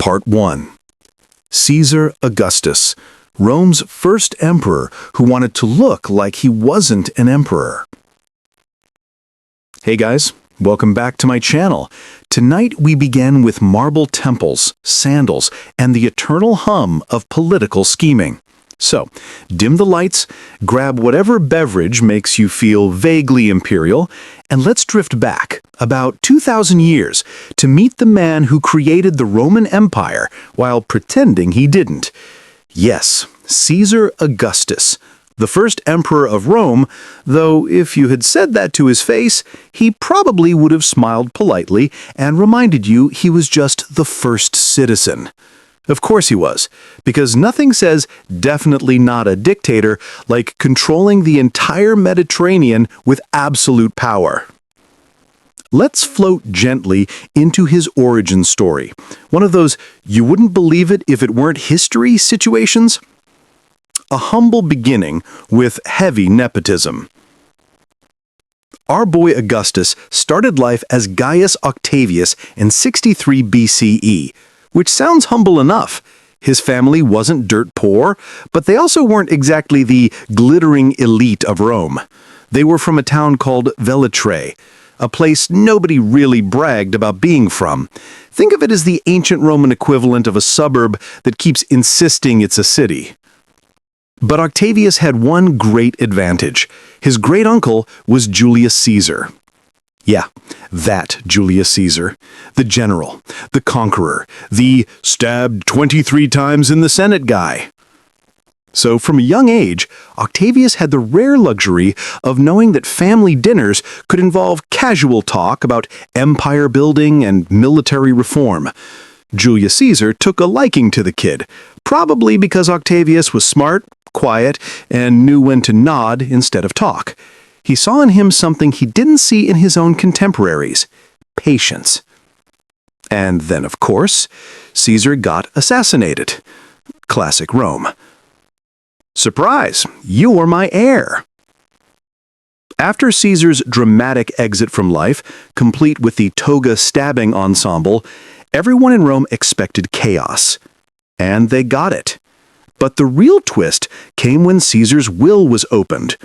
Part 1. Caesar Augustus, Rome's first emperor who wanted to look like he wasn't an emperor. Hey guys, welcome back to my channel. Tonight we begin with marble temples, sandals, and the eternal hum of political scheming. So, dim the lights, grab whatever beverage makes you feel vaguely imperial, and let's drift back about 2,000 years to meet the man who created the Roman Empire while pretending he didn't. Yes, Caesar Augustus, the first emperor of Rome, though if you had said that to his face, he probably would have smiled politely and reminded you he was just the first citizen. Of course he was, because nothing says definitely not a dictator like controlling the entire Mediterranean with absolute power. Let's float gently into his origin story, one of those you wouldn't believe it if it weren't history situations. A humble beginning with heavy nepotism. Our boy Augustus started life as Gaius Octavius in 63 BCE, which sounds humble enough. His family wasn't dirt poor, but they also weren't exactly the glittering elite of Rome. They were from a town called Velitrae, a place nobody really bragged about being from. Think of it as the ancient Roman equivalent of a suburb that keeps insisting it's a city. But Octavius had one great advantage. His great-uncle was Julius Caesar. Yeah, that Julius Caesar, the general, the conqueror, the stabbed 23 times in the Senate guy. So from a young age, Octavius had the rare luxury of knowing that family dinners could involve casual talk about empire building and military reform. Julius Caesar took a liking to the kid, probably because Octavius was smart, quiet, and knew when to nod instead of talk. He saw in him something he didn't see in his own contemporaries: patience. And then, of course, Caesar got assassinated. Classic Rome. Surprise! You're my heir! After Caesar's dramatic exit from life, complete with the toga stabbing ensemble, everyone in Rome expected chaos. And they got it. But the real twist came when Caesar's will was opened.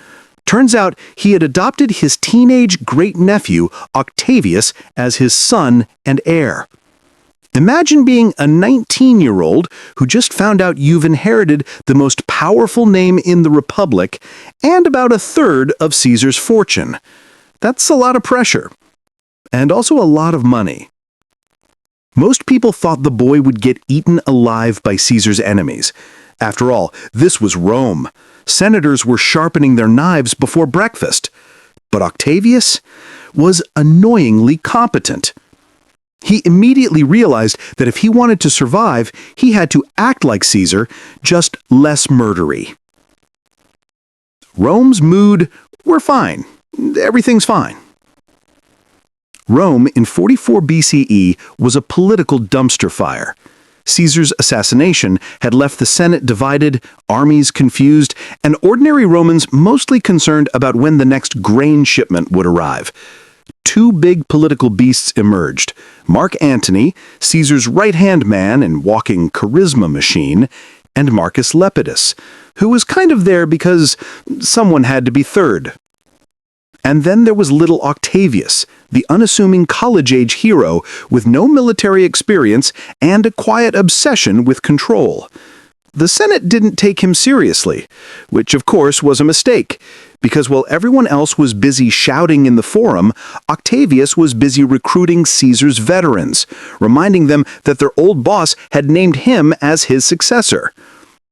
Turns out he had adopted his teenage great-nephew, Octavius, as his son and heir. Imagine being a 19-year-old who just found out you've inherited the most powerful name in the Republic and about a third of Caesar's fortune. That's a lot of pressure. And also a lot of money. Most people thought the boy would get eaten alive by Caesar's enemies. After all, this was Rome. Senators were sharpening their knives before breakfast. But Octavius was annoyingly competent. He immediately realized that if he wanted to survive, he had to act like Caesar, just less murdery. Rome's mood, we're fine. Everything's fine. Rome in 44 BCE was a political dumpster fire. Caesar's assassination had left the Senate divided, armies confused, and ordinary Romans mostly concerned about when the next grain shipment would arrive. Two big political beasts emerged: Mark Antony, Caesar's right-hand man and walking charisma machine, and Marcus Lepidus, who was kind of there because someone had to be third. And then there was little Octavius, the unassuming college-age hero with no military experience and a quiet obsession with control. The Senate didn't take him seriously, which of course was a mistake, because while everyone else was busy shouting in the forum, Octavius was busy recruiting Caesar's veterans, reminding them that their old boss had named him as his successor.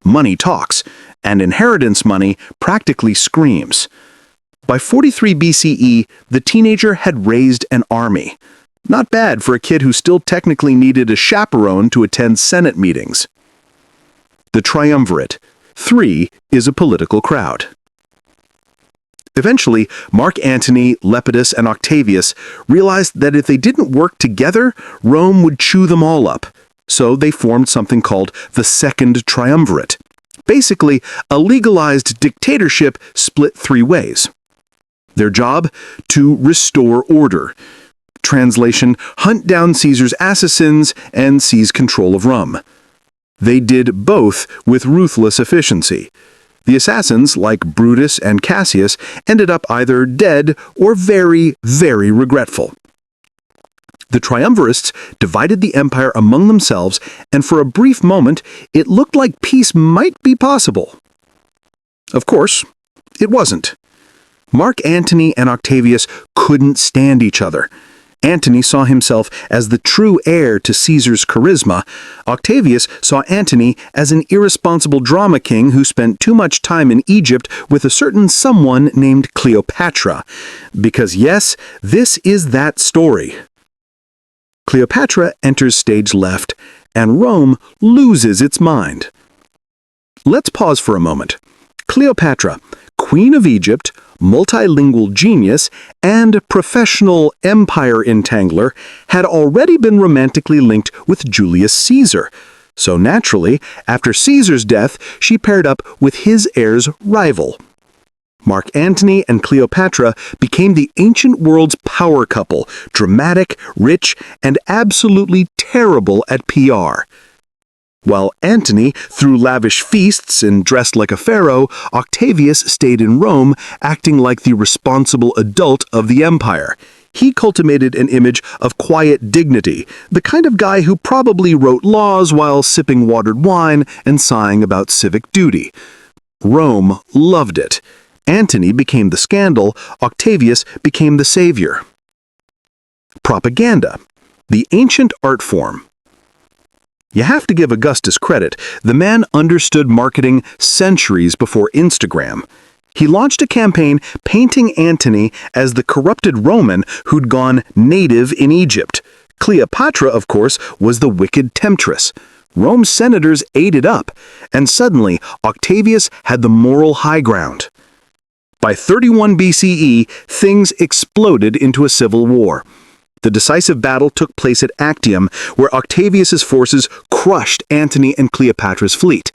Money talks, and inheritance money practically screams. By 43 BCE, the teenager had raised an army. Not bad for a kid who still technically needed a chaperone to attend Senate meetings. The triumvirate, 3, is a political crowd. Eventually, Mark Antony, Lepidus, and Octavius realized that if they didn't work together, Rome would chew them all up. So they formed something called the Second Triumvirate. Basically, a legalized dictatorship split 3 ways. Their job? To restore order. translation, hunt down Caesar's assassins and seize control of Rome. They did both with ruthless efficiency. The assassins, like Brutus and Cassius, ended up either dead or very, very regretful. The triumvirates divided the empire among themselves, and for a brief moment, it looked like peace might be possible. Of course, it wasn't. Mark Antony and Octavius couldn't stand each other. Antony saw himself as the true heir to Caesar's charisma. Octavius saw Antony as an irresponsible drama king who spent too much time in Egypt with a certain someone named Cleopatra. Because yes, this is that story. Cleopatra enters stage left, and Rome loses its mind. Let's pause for a moment. Cleopatra, Queen of Egypt, multilingual genius, and professional empire entangler, had already been romantically linked with Julius Caesar. So naturally, after Caesar's death, she paired up with his heir's rival. Mark Antony and Cleopatra became the ancient world's power couple, dramatic, rich, and absolutely terrible at PR. While Antony threw lavish feasts and dressed like a pharaoh, Octavius stayed in Rome, acting like the responsible adult of the empire. He cultivated an image of quiet dignity, the kind of guy who probably wrote laws while sipping watered wine and sighing about civic duty. Rome loved it. Antony became the scandal, Octavius became the savior. Propaganda, the ancient art form. You have to give Augustus credit. The man understood marketing centuries before Instagram. He launched a campaign painting Antony as the corrupted Roman who'd gone native in Egypt. Cleopatra, of course, was the wicked temptress. Rome's senators ate it up, and suddenly Octavius had the moral high ground. By 31 BCE, things exploded into a civil war. The decisive battle took place at Actium, where Octavius's forces crushed Antony and Cleopatra's fleet.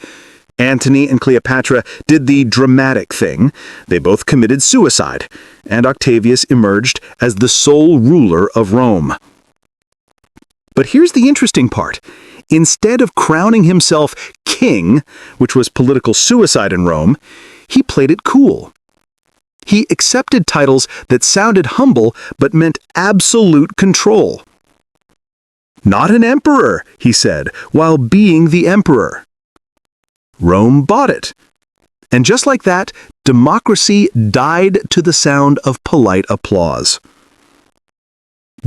Antony and Cleopatra did the dramatic thing. They both committed suicide, and Octavius emerged as the sole ruler of Rome. But here's the interesting part. Instead of crowning himself king, which was political suicide in Rome, he played it cool. He accepted titles that sounded humble but meant absolute control. "Not an emperor," he said, while being the emperor. Rome bought it. And just like that, democracy died to the sound of polite applause.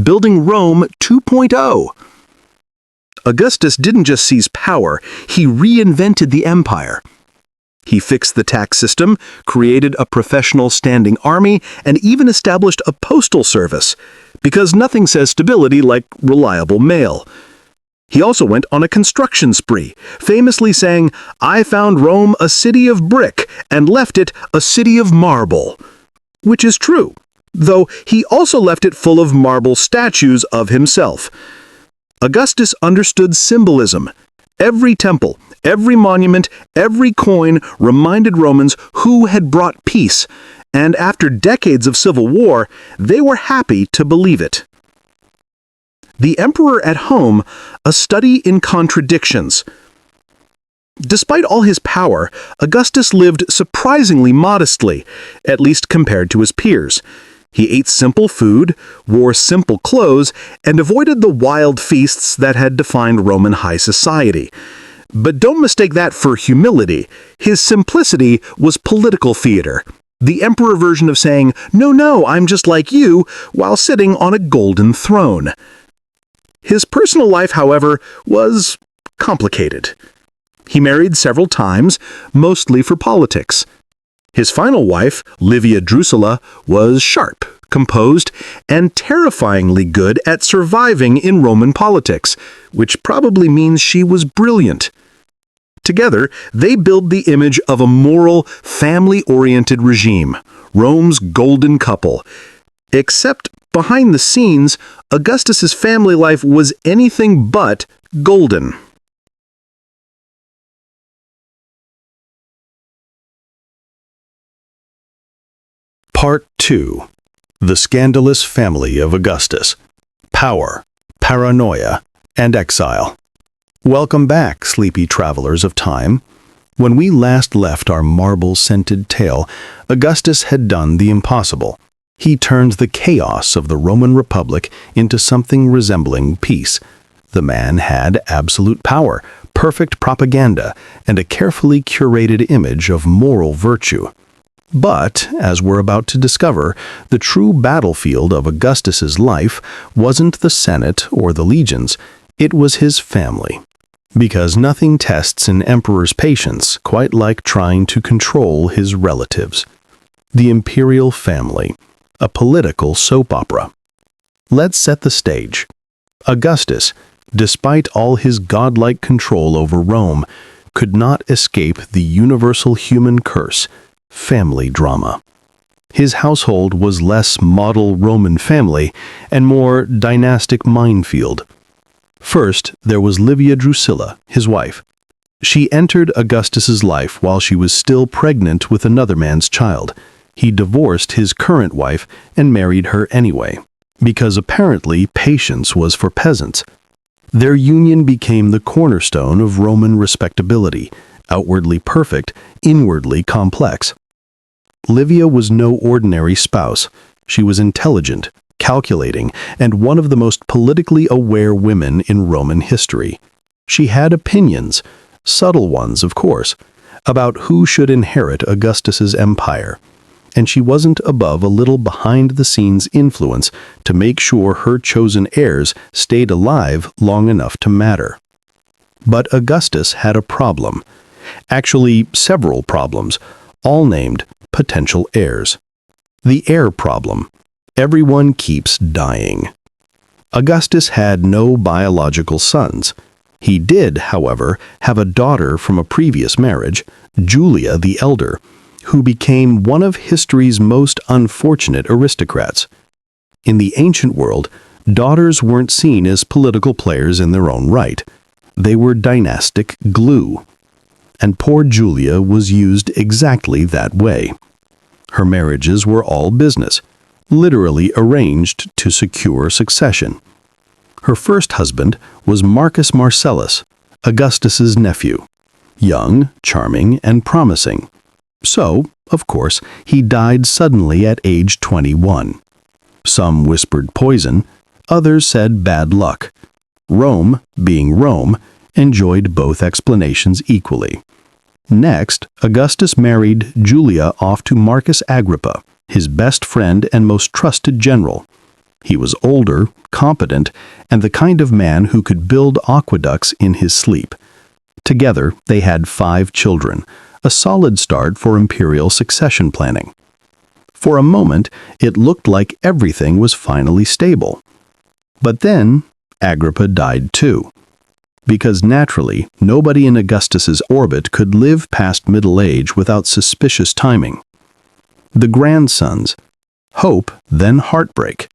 Building Rome 2.0. Augustus didn't just seize power, he reinvented the empire. He fixed the tax system, created a professional standing army, and even established a postal service, because nothing says stability like reliable mail. He also went on a construction spree, famously saying, "I found Rome a city of brick and left it a city of marble," which is true, though he also left it full of marble statues of himself. Augustus understood symbolism. Every temple, every monument, every coin reminded Romans who had brought peace, and after decades of civil war, they were happy to believe it. The Emperor at Home, a study in contradictions. Despite all his power, Augustus lived surprisingly modestly, at least compared to his peers. He ate simple food, wore simple clothes, and avoided the wild feasts that had defined Roman high society. But don't mistake that for humility. His simplicity was political theater, the emperor version of saying, "No, I'm just like you," while sitting on a golden throne. His personal life, however, was complicated. He married several times, mostly for politics. His final wife, Livia Drusilla, was sharp, composed, and terrifyingly good at surviving in Roman politics, which probably means she was brilliant. Together, they build the image of a moral, family-oriented regime, Rome's golden couple. Except behind the scenes, Augustus's family life was anything but golden. Part 2. The Scandalous Family of Augustus. power, paranoia, and exile. Welcome back, sleepy travelers of time. When we last left our marble-scented tale, Augustus had done the impossible. He turned the chaos of the Roman Republic into something resembling peace. The man had absolute power, perfect propaganda, and a carefully curated image of moral virtue. But, as we're about to discover, the true battlefield of Augustus's life wasn't the Senate or the legions, it was his family. Because nothing tests an emperor's patience quite like trying to control his relatives. The imperial family, a political soap opera. Let's set the stage. Augustus, despite all his godlike control over Rome, could not escape the universal human curse, family drama. His household was less model Roman family and more dynastic minefield. First, there was Livia Drusilla, his wife. She entered Augustus's life while she was still pregnant with another man's child. He divorced his current wife and married her anyway, because apparently patience was for peasants. Their union became the cornerstone of Roman respectability, outwardly perfect, inwardly complex. Livia was no ordinary spouse. She was intelligent, calculating, and one of the most politically aware women in Roman history. She had opinions, subtle ones of course, about who should inherit Augustus's empire, and she wasn't above a little behind-the-scenes influence to make sure her chosen heirs stayed alive long enough to matter. But Augustus had a problem. Actually, several problems, all named potential heirs. The heir problem. Everyone keeps dying. Augustus had no biological sons. He did, however, have a daughter from a previous marriage, Julia the Elder, who became one of history's most unfortunate aristocrats. In the ancient world, daughters weren't seen as political players in their own right. They were dynastic glue. And poor Julia was used exactly that way. Her marriages were all business, literally arranged to secure succession. Her first husband was Marcus Marcellus, Augustus's nephew, young, charming, and promising. So, of course, he died suddenly at age 21. Some whispered poison, others said bad luck. Rome, being Rome, enjoyed both explanations equally. Next, Augustus married Julia off to Marcus Agrippa, his best friend and most trusted general. He was older, competent, and the kind of man who could build aqueducts in his sleep. Together, they had 5 children, a solid start for imperial succession planning. For a moment, it looked like everything was finally stable. But then, Agrippa died too. Because naturally, nobody in Augustus's orbit could live past middle age without suspicious timing. The grandsons. Hope, then heartbreak.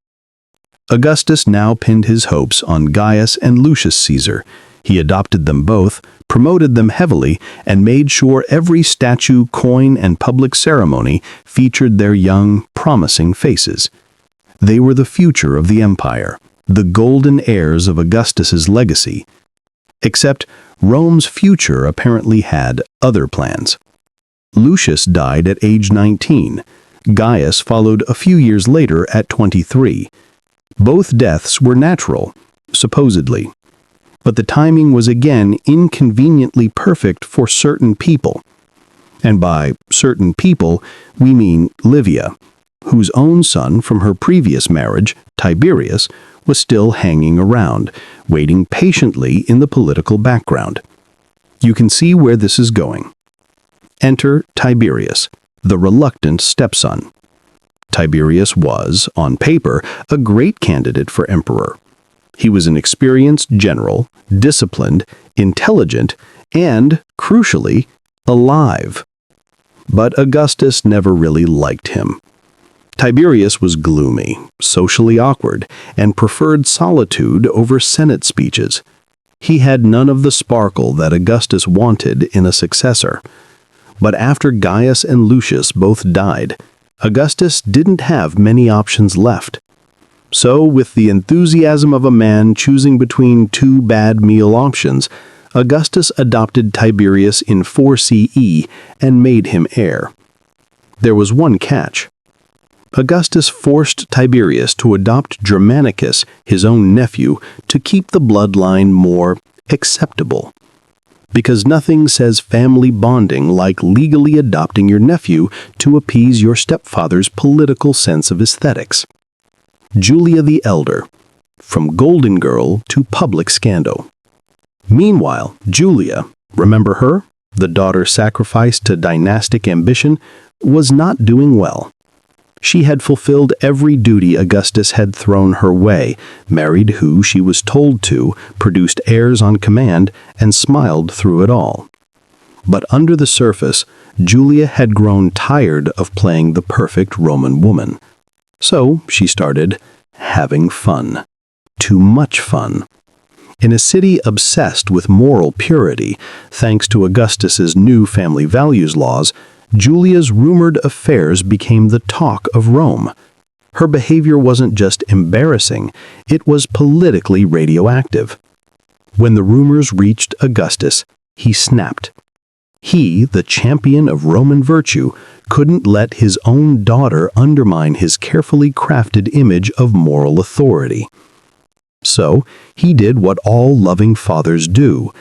Augustus now pinned his hopes on Gaius and Lucius Caesar. He adopted them both, promoted them heavily, and made sure every statue, coin, and public ceremony featured their young, promising faces. They were the future of the empire, the golden heirs of Augustus's legacy. Except Rome's future apparently had other plans. Lucius died at age 19. Gaius followed a few years later at 23. Both deaths were natural, supposedly. But the timing was again inconveniently perfect for certain people. And by certain people, we mean Livia, whose own son from her previous marriage, Tiberius, was still hanging around, waiting patiently in the political background. You can see where this is going. Enter Tiberius, the reluctant stepson. Tiberius was, on paper, a great candidate for emperor. He was an experienced general, disciplined, intelligent, and, crucially, alive. But Augustus never really liked him. Tiberius was gloomy, socially awkward, and preferred solitude over Senate speeches. He had none of the sparkle that Augustus wanted in a successor. But after Gaius and Lucius both died, Augustus didn't have many options left. So, with the enthusiasm of a man choosing between two bad meal options, Augustus adopted Tiberius in 4 CE and made him heir. There was one catch. Augustus forced Tiberius to adopt Germanicus, his own nephew, to keep the bloodline more acceptable. Because nothing says family bonding like legally adopting your nephew to appease your stepfather's political sense of aesthetics. Julia the Elder, from golden girl to public scandal. Meanwhile, Julia, remember her, the daughter sacrificed to dynastic ambition, was not doing well. She had fulfilled every duty Augustus had thrown her way, married who she was told to, produced heirs on command, and smiled through it all. But under the surface, Julia had grown tired of playing the perfect Roman woman. So she started having fun. Too much fun. In a city obsessed with moral purity, thanks to Augustus's new family values laws, Julia's rumored affairs became the talk of Rome. Her behavior wasn't just embarrassing, it was politically radioactive. When the rumors reached Augustus, he snapped. He, the champion of Roman virtue, couldn't let his own daughter undermine his carefully crafted image of moral authority. So, he did what all loving fathers do.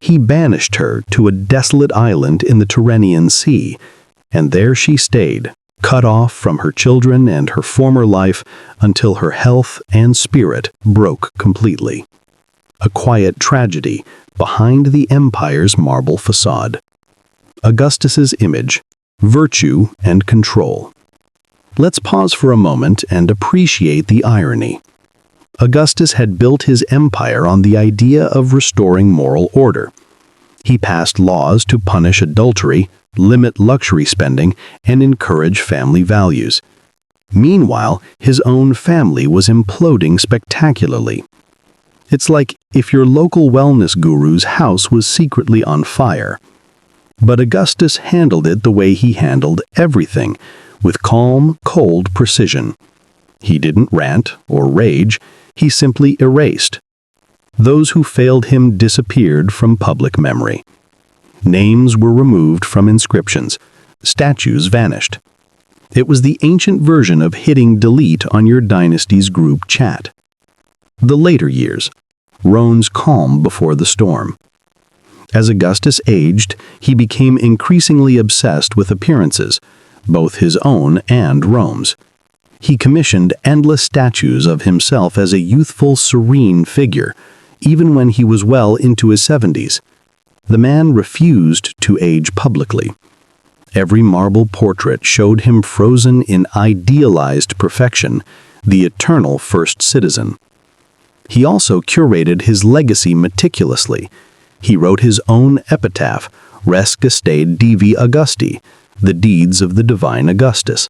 He banished her to a desolate island in the Tyrrhenian Sea, and there she stayed, cut off from her children and her former life until her health and spirit broke completely. A quiet tragedy behind the empire's marble facade. Augustus's image, virtue and control. Let's pause for a moment and appreciate the irony. Augustus had built his empire on the idea of restoring moral order. He passed laws to punish adultery, limit luxury spending, and encourage family values. Meanwhile, his own family was imploding spectacularly. It's like if your local wellness guru's house was secretly on fire. But Augustus handled it the way he handled everything, with calm, cold precision. He didn't rant or rage, he simply erased. Those who failed him disappeared from public memory. Names were removed from inscriptions. Statues vanished. It was the ancient version of hitting delete on your dynasty's group chat. The later years. Rome's calm before the storm. As Augustus aged, he became increasingly obsessed with appearances, both his own and Rome's. He commissioned endless statues of himself as a youthful, serene figure, even when he was well into his 70s. The man refused to age publicly. Every marble portrait showed him frozen in idealized perfection, the eternal first citizen. He also curated his legacy meticulously. He wrote his own epitaph, Res Gestae Divi Augusti, the deeds of the divine Augustus,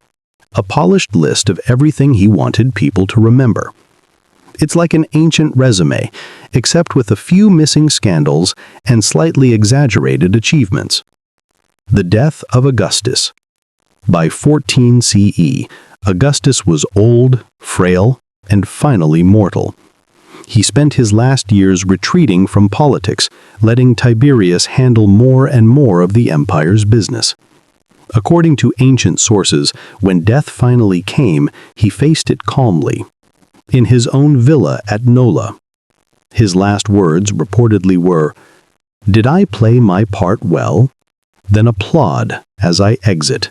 a polished list of everything he wanted people to remember. It's like an ancient resume, except with a few missing scandals and slightly exaggerated achievements. The death of Augustus. By 14 CE, Augustus was old, frail, and finally mortal. He spent his last years retreating from politics, letting Tiberius handle more and more of the empire's business. According to ancient sources, when death finally came, he faced it calmly. In his own villa at Nola. His last words reportedly were, "Did I play my part well? Then applaud as I exit."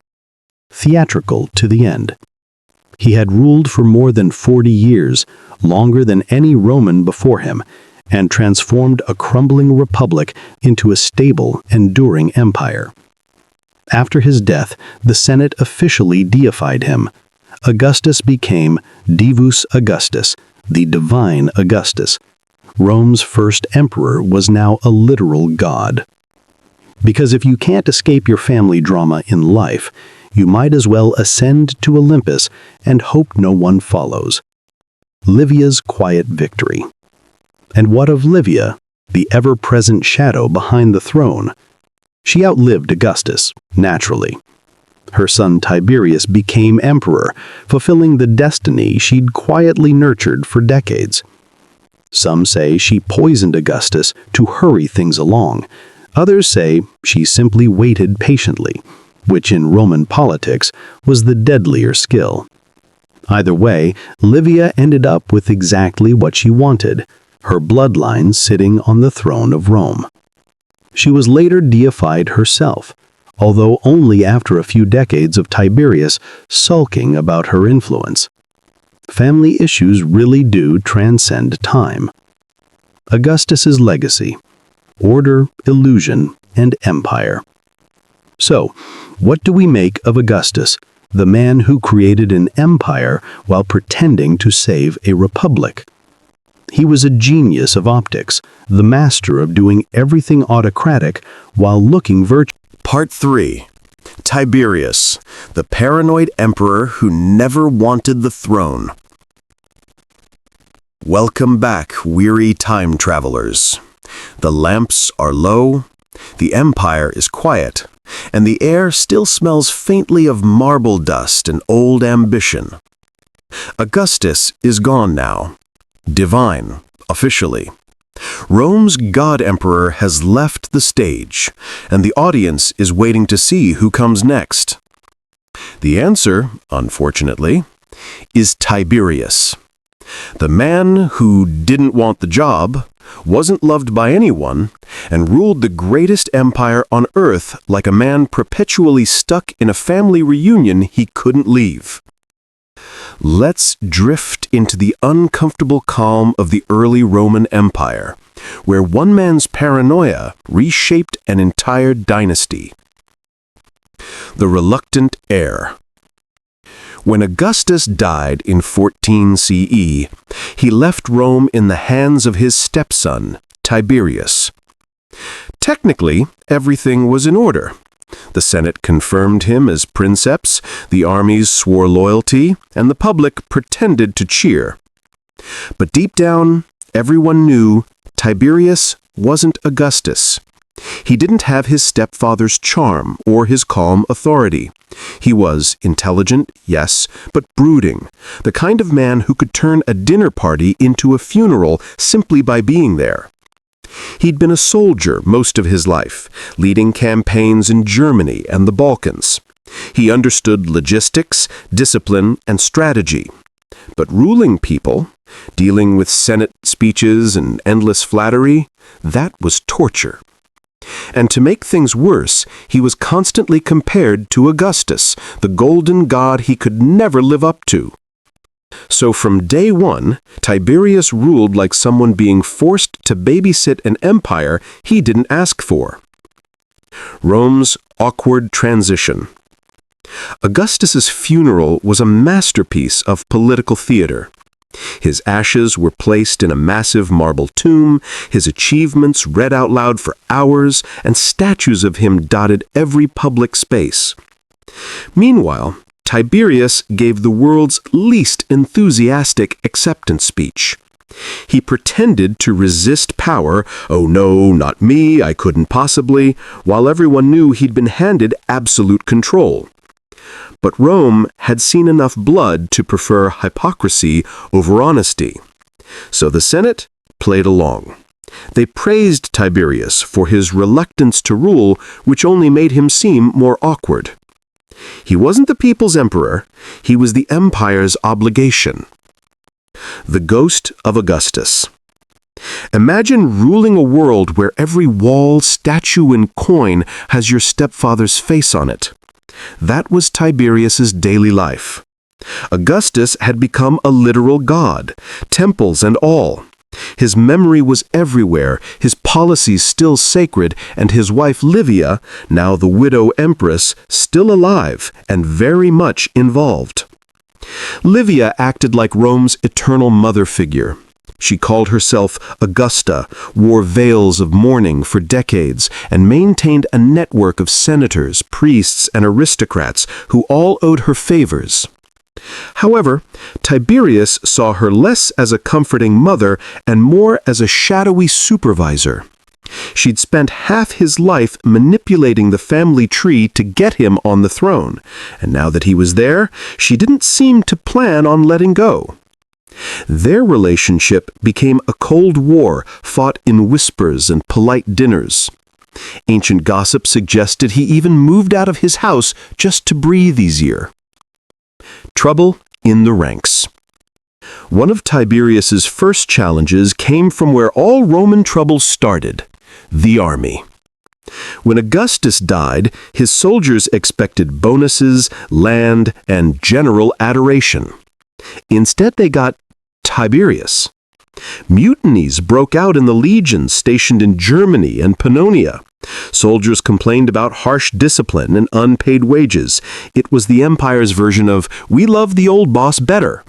Theatrical to the end. He had ruled for more than 40 years, longer than any Roman before him, and transformed a crumbling republic into a stable, enduring empire. After his death, the Senate officially deified him. Augustus became Divus Augustus, the divine Augustus. Rome's first emperor was now a literal god. Because if you can't escape your family drama in life, you might as well ascend to Olympus and hope no one follows. Livia's quiet victory. And what of Livia, the ever-present shadow behind the throne? She outlived Augustus, naturally. Her son Tiberius became emperor, fulfilling the destiny she'd quietly nurtured for decades. Some say she poisoned Augustus to hurry things along. Others say she simply waited patiently, which in Roman politics was the deadlier skill. Either way, Livia ended up with exactly what she wanted, her bloodline sitting on the throne of Rome. She was later deified herself, although only after a few decades of Tiberius sulking about her influence. Family issues really do transcend time. Augustus's legacy: order, illusion, and empire. So, what do we make of Augustus, the man who created an empire while pretending to save a republic? He was a genius of optics, the master of doing everything autocratic while looking virtuous. Part 3. Tiberius, the paranoid emperor who never wanted the throne. Welcome back, weary time travelers. The lamps are low, the empire is quiet, and the air still smells faintly of marble dust and old ambition. Augustus is gone now. Divine, officially. Rome's god-emperor has left the stage, and the audience is waiting to see who comes next. The answer, unfortunately, is Tiberius. The man who didn't want the job, wasn't loved by anyone, and ruled the greatest empire on earth like a man perpetually stuck in a family reunion he couldn't leave. Let's drift into the uncomfortable calm of the early Roman Empire, where one man's paranoia reshaped an entire dynasty. The reluctant heir. When Augustus died in 14 CE, he left Rome in the hands of his stepson, Tiberius. Technically, everything was in order. The Senate confirmed him as princeps, the armies swore loyalty, and the public pretended to cheer. But deep down, everyone knew Tiberius wasn't Augustus. He didn't have his stepfather's charm or his calm authority. He was intelligent, yes, but brooding, the kind of man who could turn a dinner party into a funeral simply by being there. He'd been a soldier most of his life, leading campaigns in Germany and the Balkans. He understood logistics, discipline, and strategy. But ruling people, dealing with Senate speeches and endless flattery, that was torture. And to make things worse, he was constantly compared to Augustus, the golden god he could never live up to. So from day one, Tiberius ruled like someone being forced to babysit an empire he didn't ask for. Rome's awkward transition. Augustus's funeral was a masterpiece of political theater. His ashes were placed in a massive marble tomb, his achievements read out loud for hours, and statues of him dotted every public space. Meanwhile, Tiberius gave the world's least enthusiastic acceptance speech. He pretended to resist power, "Oh no, not me, I couldn't possibly," while everyone knew he'd been handed absolute control. But Rome had seen enough blood to prefer hypocrisy over honesty. So the Senate played along. They praised Tiberius for his reluctance to rule, which only made him seem more awkward. He wasn't the people's emperor, he was the empire's obligation. The ghost of Augustus. Imagine ruling a world where every wall, statue, and coin has your stepfather's face on it. That was Tiberius's daily life. Augustus had become a literal god, temples and all. His memory was everywhere, his policies still sacred, and his wife Livia, now the widow empress, still alive and very much involved. Livia acted like Rome's eternal mother figure. She called herself Augusta, wore veils of mourning for decades, and maintained a network of senators, priests, and aristocrats who all owed her favors. However, Tiberius saw her less as a comforting mother and more as a shadowy supervisor. She'd spent half his life manipulating the family tree to get him on the throne, and now that he was there, she didn't seem to plan on letting go. Their relationship became a cold war fought in whispers and polite dinners. Ancient gossip suggested he even moved out of his house just to breathe easier. Trouble in the ranks. One of Tiberius's first challenges came from where all Roman trouble started, the army. When Augustus died, his soldiers expected bonuses, land, and general adoration. Instead, they got Tiberius. Mutinies broke out in the legions stationed in Germany and Pannonia. Soldiers complained about harsh discipline and unpaid wages. It was the empire's version of, "We love the old boss better."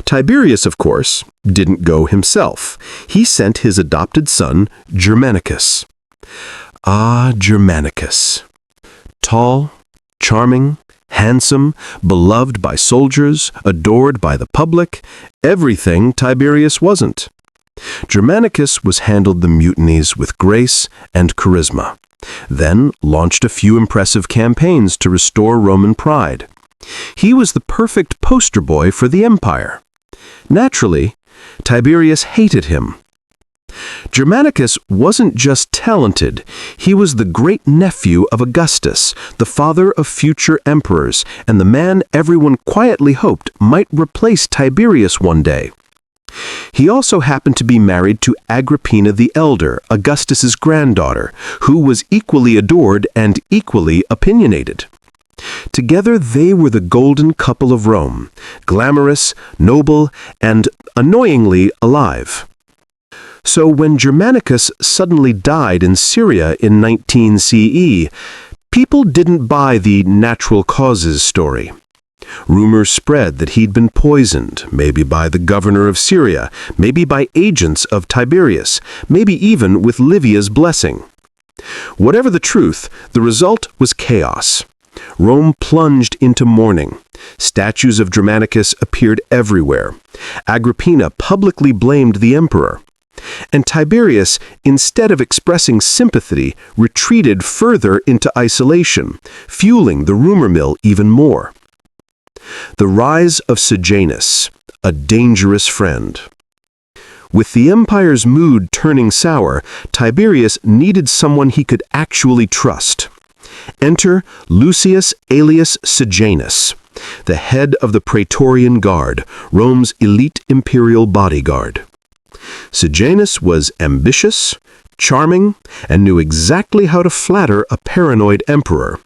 Tiberius, of course, didn't go himself. He sent his adopted son, Germanicus. Ah, Germanicus. Tall, charming, handsome, beloved by soldiers, adored by the public, everything Tiberius wasn't. Germanicus handled the mutinies with grace and charisma, then launched a few impressive campaigns to restore Roman pride. He was the perfect poster boy for the empire. Naturally, Tiberius hated him. Germanicus wasn't just talented, he was the great-nephew of Augustus, the father of future emperors, and the man everyone quietly hoped might replace Tiberius one day. He also happened to be married to Agrippina the Elder, Augustus's granddaughter, who was equally adored and equally opinionated. Together they were the golden couple of Rome, glamorous, noble, and annoyingly alive. So when Germanicus suddenly died in Syria in 19 CE, people didn't buy the natural causes story. Rumors spread that he'd been poisoned, maybe by the governor of Syria, maybe by agents of Tiberius, maybe even with Livia's blessing. Whatever the truth, the result was chaos. Rome plunged into mourning. Statues of Germanicus appeared everywhere. Agrippina publicly blamed the emperor. And Tiberius, instead of expressing sympathy, retreated further into isolation, fueling the rumor mill even more. The rise of Sejanus, a dangerous friend. With the empire's mood turning sour, Tiberius needed someone he could actually trust. Enter Lucius Aelius Sejanus, the head of the Praetorian Guard, Rome's elite imperial bodyguard. Sejanus was ambitious, charming, and knew exactly how to flatter a paranoid emperor.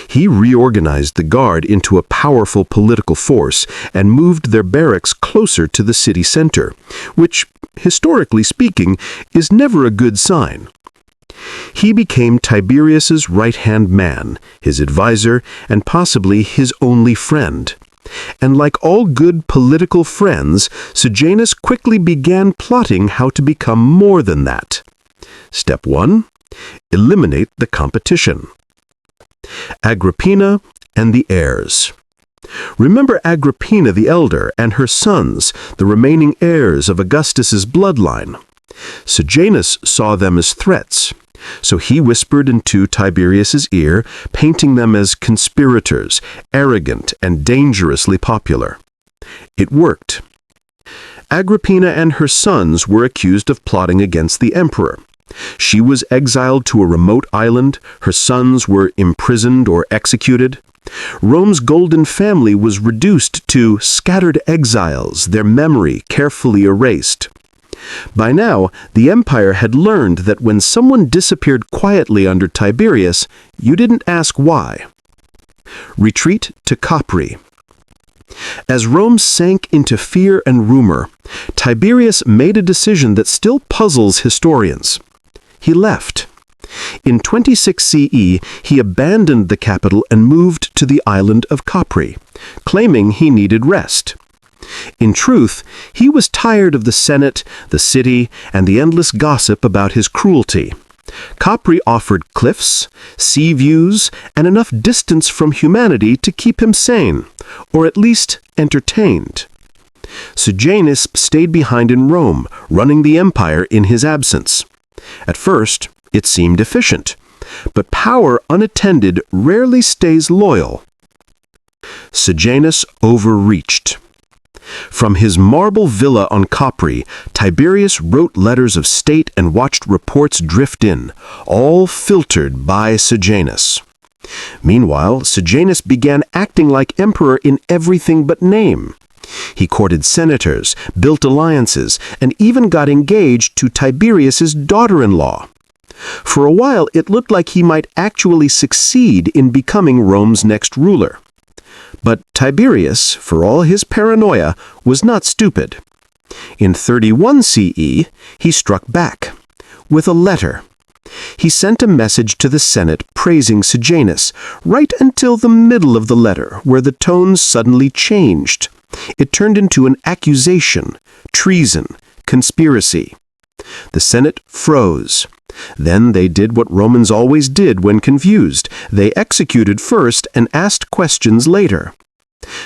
He reorganized the Guard into a powerful political force and moved their barracks closer to the city center, which, historically speaking, is never a good sign. He became Tiberius's right-hand man, his advisor, and possibly his only friend. And like all good political friends, Sejanus quickly began plotting how to become more than that. Step 1. Eliminate the competition. Agrippina and the heirs. Remember Agrippina the Elder and her sons, the remaining heirs of Augustus's bloodline. Sejanus saw them as threats, so he whispered into Tiberius's ear, painting them as conspirators, arrogant and dangerously popular. It worked. Agrippina and her sons were accused of plotting against the emperor. She was exiled to a remote island, her sons were imprisoned or executed. Rome's golden family was reduced to scattered exiles, their memory carefully erased. By now, the empire had learned that when someone disappeared quietly under Tiberius, you didn't ask why. Retreat to Capri. As Rome sank into fear and rumor, Tiberius made a decision that still puzzles historians. He left. In 26 CE, he abandoned the capital and moved to the island of Capri, claiming he needed rest. In truth, he was tired of the Senate, the city, and the endless gossip about his cruelty. Capri offered cliffs, sea views, and enough distance from humanity to keep him sane, or at least entertained. Sejanus stayed behind in Rome, running the empire in his absence. At first, it seemed efficient, but power unattended rarely stays loyal. Sejanus overreached. From his marble villa on Capri, Tiberius wrote letters of state and watched reports drift in, all filtered by Sejanus. Meanwhile, Sejanus began acting like emperor in everything but name. He courted senators, built alliances, and even got engaged to Tiberius's daughter-in-law. For a while, it looked like he might actually succeed in becoming Rome's next ruler. But Tiberius, for all his paranoia, was not stupid. In 31 CE, he struck back with a letter. He sent a message to the Senate praising Sejanus, right until the middle of the letter, where the tone suddenly changed. It turned into an accusation, treason, conspiracy. The Senate froze. Then they did what Romans always did when confused. They executed first and asked questions later.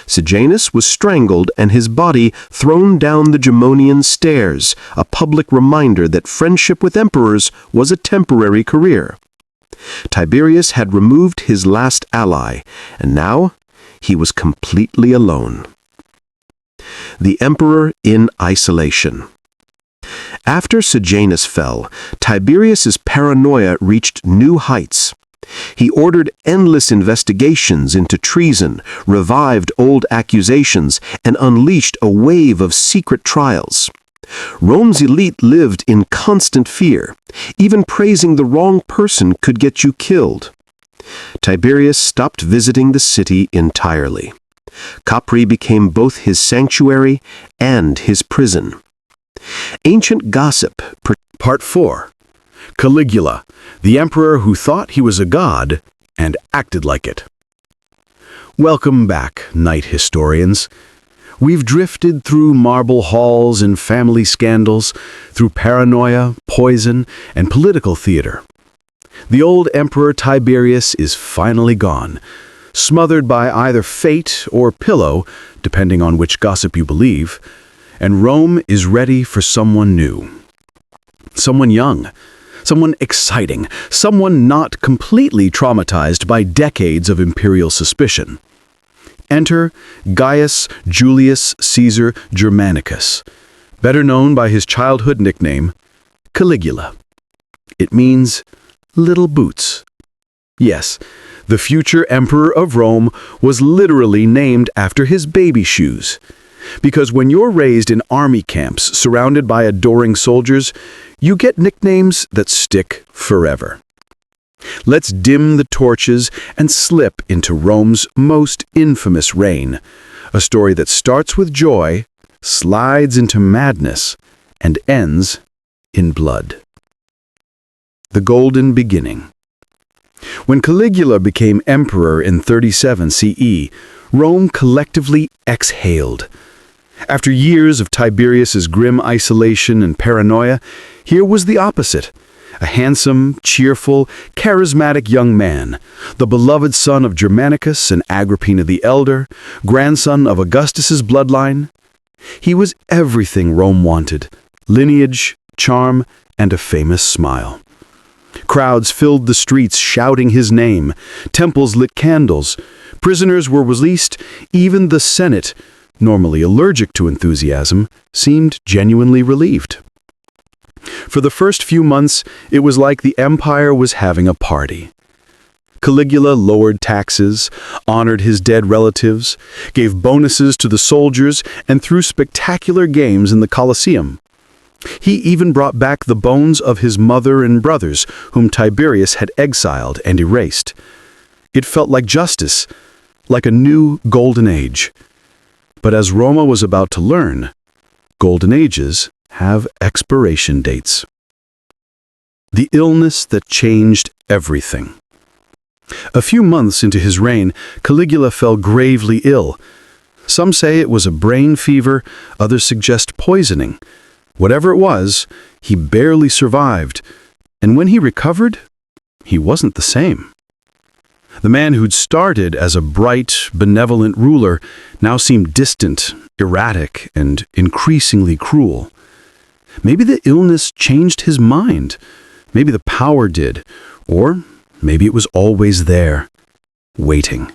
Sejanus was strangled and his body thrown down the Gemonian stairs, a public reminder that friendship with emperors was a temporary career. Tiberius had removed his last ally, and now he was completely alone. The emperor in isolation. After Sejanus fell, Tiberius's paranoia reached new heights. He ordered endless investigations into treason, revived old accusations, and unleashed a wave of secret trials. Rome's elite lived in constant fear. Even praising the wrong person could get you killed. Tiberius stopped visiting the city entirely. Capri became both his sanctuary and his prison. Ancient gossip. Part 4. Caligula, the emperor who thought he was a god and acted like it. Welcome back, night historians. We've drifted through marble halls and family scandals, through paranoia, poison, and political theater. The old emperor Tiberius is finally gone, smothered by either fate or pillow, depending on which gossip you believe, and Rome is ready for someone new. Someone young, someone exciting, someone not completely traumatized by decades of imperial suspicion. Enter Gaius Julius Caesar Germanicus, better known by his childhood nickname, Caligula. It means little boots. Yes, the future emperor of Rome was literally named after his baby shoes. Because when you're raised in army camps surrounded by adoring soldiers, you get nicknames that stick forever. Let's dim the torches and slip into Rome's most infamous reign, a story that starts with joy, slides into madness, and ends in blood. The Golden Beginning. When Caligula became emperor in 37 CE, Rome collectively exhaled. After years of Tiberius's grim isolation and paranoia, here was the opposite. A handsome, cheerful, charismatic young man, the beloved son of Germanicus and Agrippina the Elder, grandson of Augustus's bloodline. He was everything Rome wanted: lineage, charm, and a famous smile. Crowds filled the streets shouting his name, temples lit candles, prisoners were released, even the Senate, normally allergic to enthusiasm, seemed genuinely relieved. For the first few months, it was like the empire was having a party. Caligula lowered taxes, honored his dead relatives, gave bonuses to the soldiers, and threw spectacular games in the Colosseum. He even brought back the bones of his mother and brothers, whom Tiberius had exiled and erased. It felt like justice, like a new golden age. But as Roma was about to learn, golden ages have expiration dates. The illness that changed everything. A few months into his reign, Caligula fell gravely ill. Some say it was a brain fever, others suggest poisoning. Whatever it was, he barely survived, and when he recovered, he wasn't the same. The man who'd started as a bright, benevolent ruler now seemed distant, erratic, and increasingly cruel. Maybe the illness changed his mind. Maybe the power did, or maybe it was always there, waiting.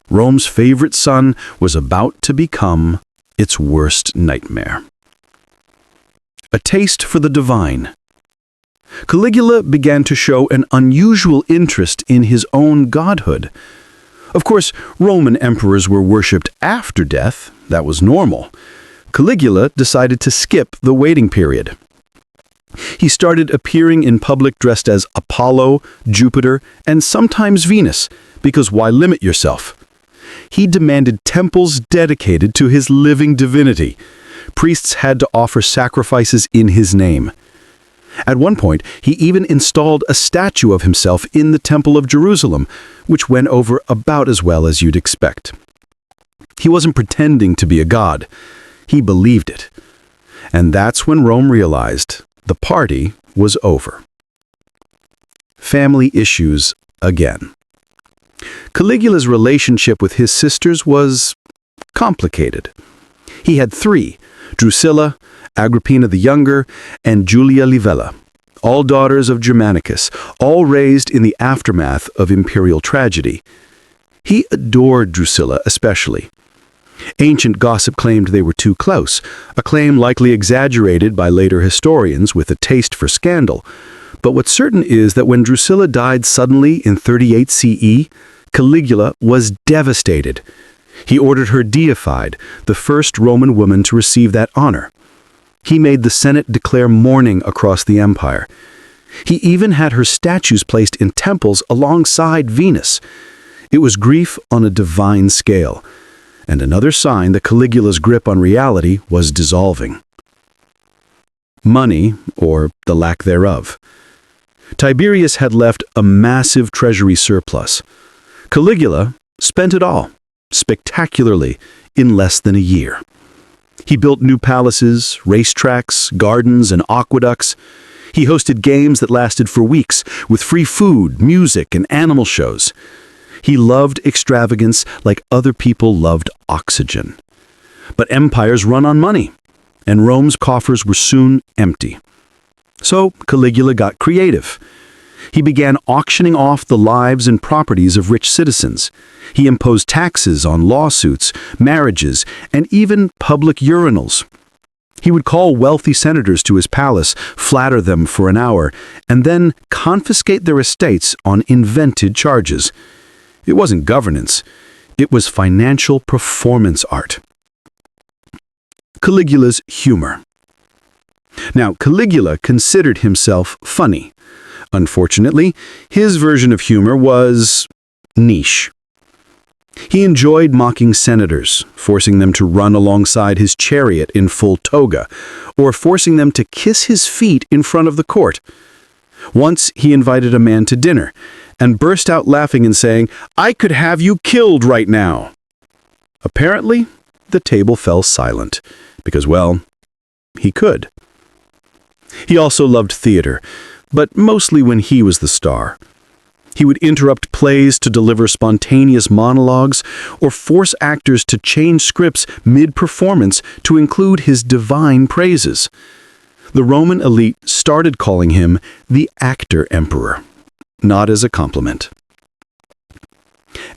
Rome's favorite son was about to become its worst nightmare. A taste for the divine. Caligula began to show an unusual interest in his own godhood. Of course, Roman emperors were worshipped after death. That was normal. Caligula decided to skip the waiting period. He started appearing in public dressed as Apollo, Jupiter, and sometimes Venus, because why limit yourself? He demanded temples dedicated to his living divinity. Priests had to offer sacrifices in his name. At one point, he even installed a statue of himself in the Temple of Jerusalem, which went over about as well as you'd expect. He wasn't pretending to be a god. He believed it. And that's when Rome realized the party was over. Family issues again. Caligula's relationship with his sisters was complicated. He had three: Drusilla, Agrippina the Younger, and Julia Livella, all daughters of Germanicus, all raised in the aftermath of imperial tragedy. He adored Drusilla especially. Ancient gossip claimed they were too close, a claim likely exaggerated by later historians with a taste for scandal. But what's certain is that when Drusilla died suddenly in 38 CE, Caligula was devastated. He ordered her deified, the first Roman woman to receive that honor. He made the Senate declare mourning across the empire. He even had her statues placed in temples alongside Venus. It was grief on a divine scale, and another sign that Caligula's grip on reality was dissolving. Money, or the lack thereof. Tiberius had left a massive treasury surplus. Caligula spent it all, spectacularly, in less than a year. He built new palaces, racetracks, gardens, and aqueducts. He hosted games that lasted for weeks, with free food, music, and animal shows. He loved extravagance like other people loved oxygen. But empires run on money, and Rome's coffers were soon empty. So Caligula got creative. He began auctioning off the lives and properties of rich citizens. He imposed taxes on lawsuits, marriages, and even public urinals. He would call wealthy senators to his palace, flatter them for an hour, and then confiscate their estates on invented charges. It wasn't governance. It was financial performance art. Caligula's humor. Now, Caligula considered himself funny. Unfortunately, his version of humor was niche. He enjoyed mocking senators, forcing them to run alongside his chariot in full toga, or forcing them to kiss his feet in front of the court. Once he invited a man to dinner, and burst out laughing and saying, "I could have you killed right now." Apparently, the table fell silent, because, well, he could. He also loved theater, but mostly when he was the star. He would interrupt plays to deliver spontaneous monologues or force actors to change scripts mid-performance to include his divine praises. The Roman elite started calling him the actor emperor, not as a compliment.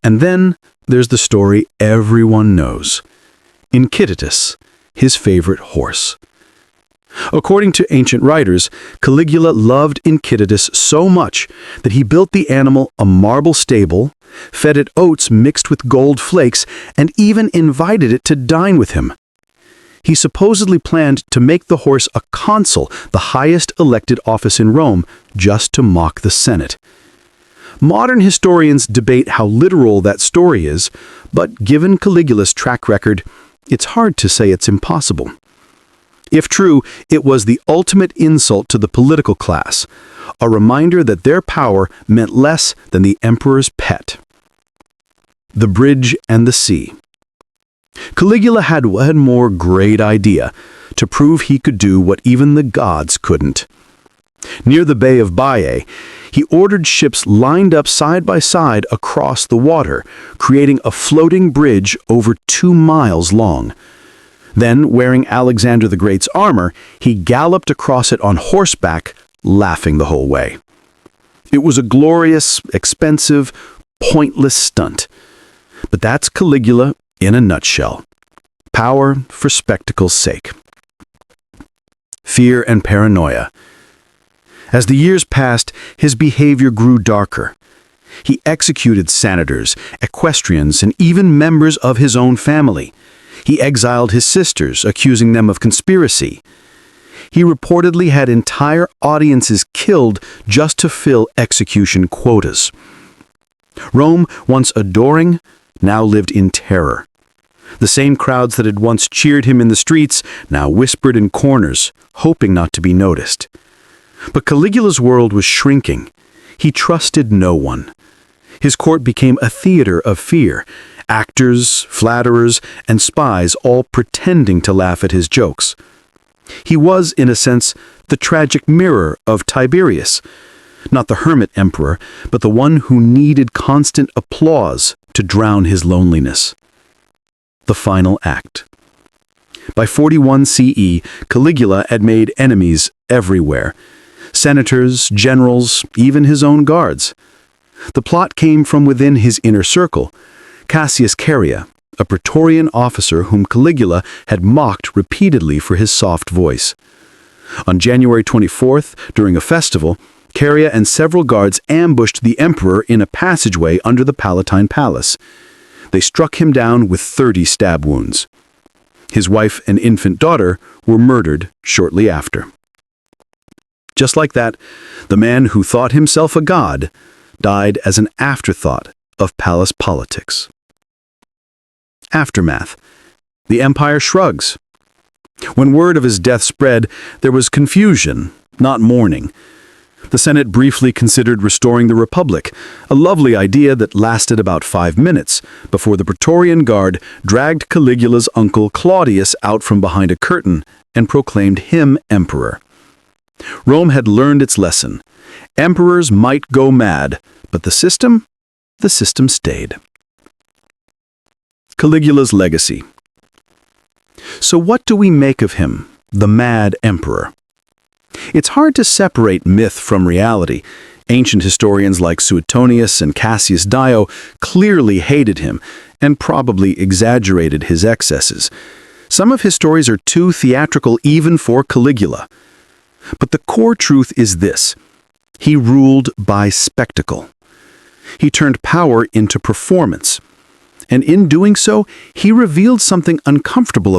And then there's the story everyone knows. Inchiditus, his favorite horse. According to ancient writers, Caligula loved Inchiditus so much that he built the animal a marble stable, fed it oats mixed with gold flakes, and even invited it to dine with him. He supposedly planned to make the horse a consul, the highest elected office in Rome, just to mock the Senate. Modern historians debate how literal that story is, but given Caligula's track record, it's hard to say it's impossible. If true, it was the ultimate insult to the political class, a reminder that their power meant less than the emperor's pet. The bridge and the sea. Caligula had one more great idea, to prove he could do what even the gods couldn't. Near the Bay of Baiae, he ordered ships lined up side by side across the water, creating a floating bridge over 2 miles long. Then, wearing Alexander the Great's armor, he galloped across it on horseback laughing the whole way. It was a glorious, expensive, pointless stunt. But that's Caligula in a nutshell. Power for spectacle's sake. Fear and paranoia. As the years passed, his behavior grew darker. He executed senators, equestrians, and even members of his own family. He exiled his sisters, accusing them of conspiracy. He reportedly had entire audiences killed just to fill execution quotas. Rome, once adoring, now lived in terror. The same crowds that had once cheered him in the streets now whispered in corners, hoping not to be noticed. But Caligula's world was shrinking. He trusted no one. His court became a theater of fear, actors, flatterers, and spies all pretending to laugh at his jokes. He was, in a sense, the tragic mirror of Tiberius, not the hermit emperor, but the one who needed constant applause to drown his loneliness. The final act. By 41 CE, Caligula had made enemies everywhere. Senators, generals, even his own guards. The plot came from within his inner circle. Cassius Caria, a Praetorian officer whom Caligula had mocked repeatedly for his soft voice. On January 24th, during a festival, Caria and several guards ambushed the emperor in a passageway under the Palatine Palace. They struck him down with 30 stab wounds. His wife and infant daughter were murdered shortly after. Just like that, the man who thought himself a god died as an afterthought of palace politics. Aftermath. The empire shrugs. When word of his death spread, there was confusion, not mourning. The Senate briefly considered restoring the Republic, a lovely idea that lasted about 5 minutes before the Praetorian Guard dragged Caligula's uncle Claudius out from behind a curtain and proclaimed him emperor. Rome had learned its lesson. Emperors might go mad, but the system stayed. Caligula's legacy. So what do we make of him, the mad emperor? It's hard to separate myth from reality. Ancient historians like Suetonius and Cassius Dio clearly hated him and probably exaggerated his excesses. Some of his stories are too theatrical even for Caligula. But the core truth is this: he ruled by spectacle. He turned power into performance. And in doing so, he revealed something uncomfortable